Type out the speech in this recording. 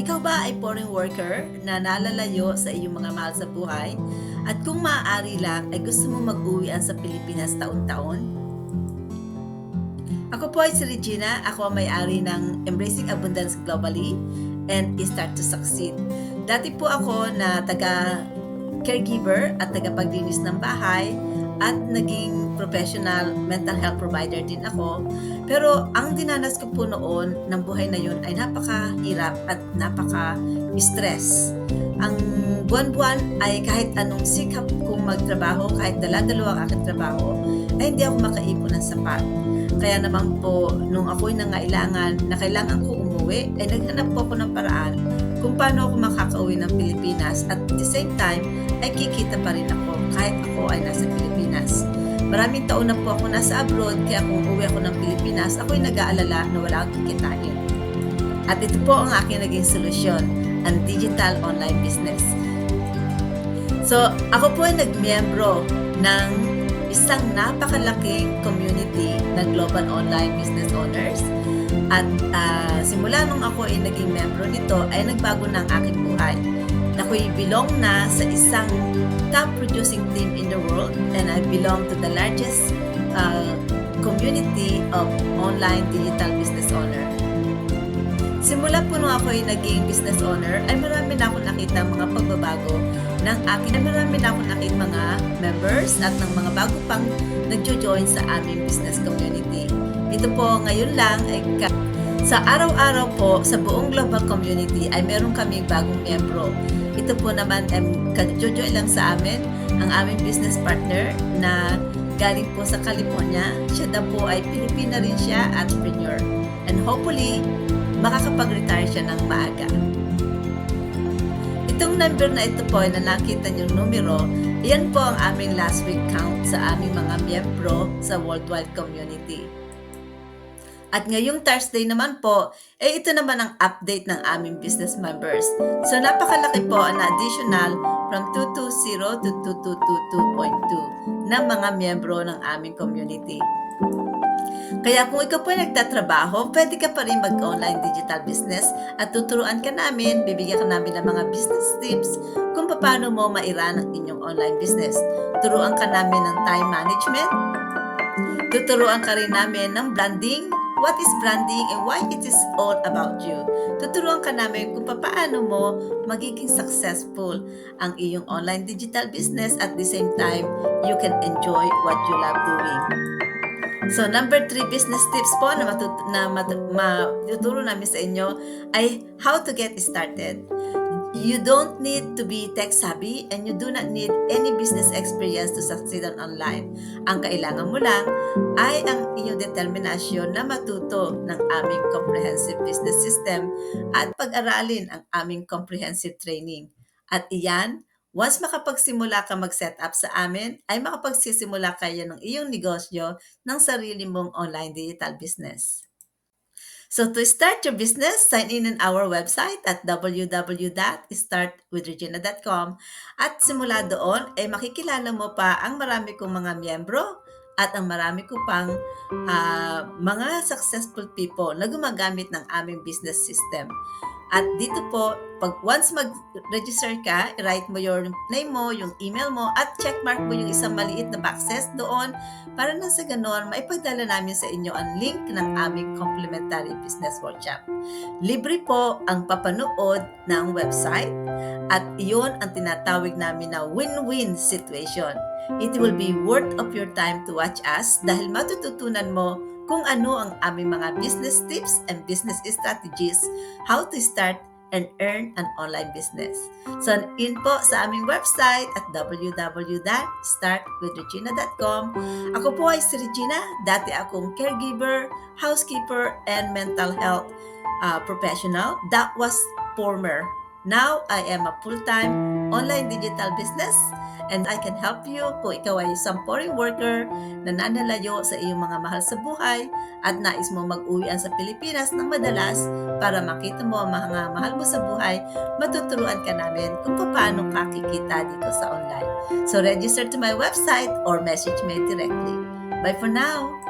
Ikaw ba ay foreign worker na nalalayo sa iyong mga mahal sa buhay at kung maaari lang ay gusto mo mag-uwian sa Pilipinas taon-taon? Ako po ay si Regina. Ako ang may-ari ng Embracing Abundance Globally and Start to Succeed. Dati po ako na taga-caregiver at tagapaglinis ng bahay at naging professional mental health provider din ako. Pero ang dinanas ko po noon ng buhay na yun ay napakahirap at napaka-stress. Ang buwan-buwan ay kahit anong sikap kong magtrabaho, kahit dala-dalawa ang aking trabaho, ay hindi ako makaipon ng sapat. Kaya naman po, nung ako'y nangailangan na kailangan ko umuwi, ay naghanap po ako ng paraan kung paano ako makakauwi ng Pilipinas at at the same time, ay kikita pa rin ako kahit ako ay nasa Pilipinas. Maraming taon na po ako nasa abroad, kaya kung uuwi ako ng Pilipinas, ako'y nag-aalala na wala akong kikitain. At ito po ang aking naging solusyon, ang digital online business. So, ako po ay nagmiyembro ng isang napakalaking community ng global online business owners. At simula nung ako ay naging membro nito, ay nagbago na ang aking buhay. Ako'y belong na sa isang top producing team in the world, and I belong to the largest community of online digital business owner. Simula po nung ako ay naging business owner, ay marami na ako nakita mga pagbabago ng akin. Ay marami na ako nakita mga members at ng mga bago pang nagjo-join sa aming business community. Ito po ngayon lang ay sa araw-araw po sa buong global community ay meron kaming bagong miyembro. Ito po naman ay kag-join lang sa amin ang aming business partner na galing po sa California. Siya daw po ay Pilipina rin siya, entrepreneur. And hopefully, makakapag-retire siya ng maaga. Itong number na ito po na nakita niyong numero, iyan po ang aming last week count sa aming mga miyembro sa worldwide community. At ngayong Thursday naman po, ito naman ang update ng aming business members. So napakalaki po ang additional from 220 to 2222.2 ng mga miyembro ng aming community. Kaya kung ikaw po ay nagtatrabaho, pwede ka pa rin mag-online digital business at tuturuan ka namin, bibigyan ka namin ng mga business tips kung paano mo mairan ang inyong online business. Turuan ka namin ng time management, tuturuan ka rin namin ng branding, what is branding and why it is all about you. Tuturuan ka namin kung paano mo magiging successful ang iyong online digital business at the same time, you can enjoy what you love doing. So, number 3 business tips po na matuturo namin sa inyo ay how to get started. You don't need to be tech savvy and you do not need any business experience to succeed on online. Ang kailangan mo lang ay ang iyong determinasyon na matuto ng aming comprehensive business system at pag-aralin ang aming comprehensive training. At iyan, once makapagsimula ka mag-set up sa amin, ay makapagsisimula kayo ng iyong negosyo ng sarili mong online digital business. So to start your business, sign in our website at www.startwithregina.com at simula doon ay makikilala mo pa ang marami kong mga miyembro at ang marami ko pang mga successful people na gumagamit ng aming business system. At dito po, pag once mag-register ka, write mo yung name mo, yung email mo, at checkmark mo yung isang maliit na boxes doon para na sa ganon, maipadala namin sa inyo ang link ng aming complimentary business workshop. Libre po ang papanood ng website at iyon ang tinatawag namin na win-win situation. It will be worth of your time to watch us dahil matututunan mo kung ano ang aming mga business tips and business strategies, how to start and earn an online business. So, in po sa aming website at www.startwithregina.com. Ako po ay si Regina. Dati akong caregiver, housekeeper, and mental health professional. That was former. Now, I am a full-time online digital business and I can help you kung ikaw ay isang foreign worker na nanalayo sa iyong mga mahal sa buhay at nais mo mag-uwian sa Pilipinas ng madalas para makita mo ang mga mahal mo sa buhay, matuturuan ka namin kung paano ka kikita dito sa online. So register to my website or message me directly. Bye for now!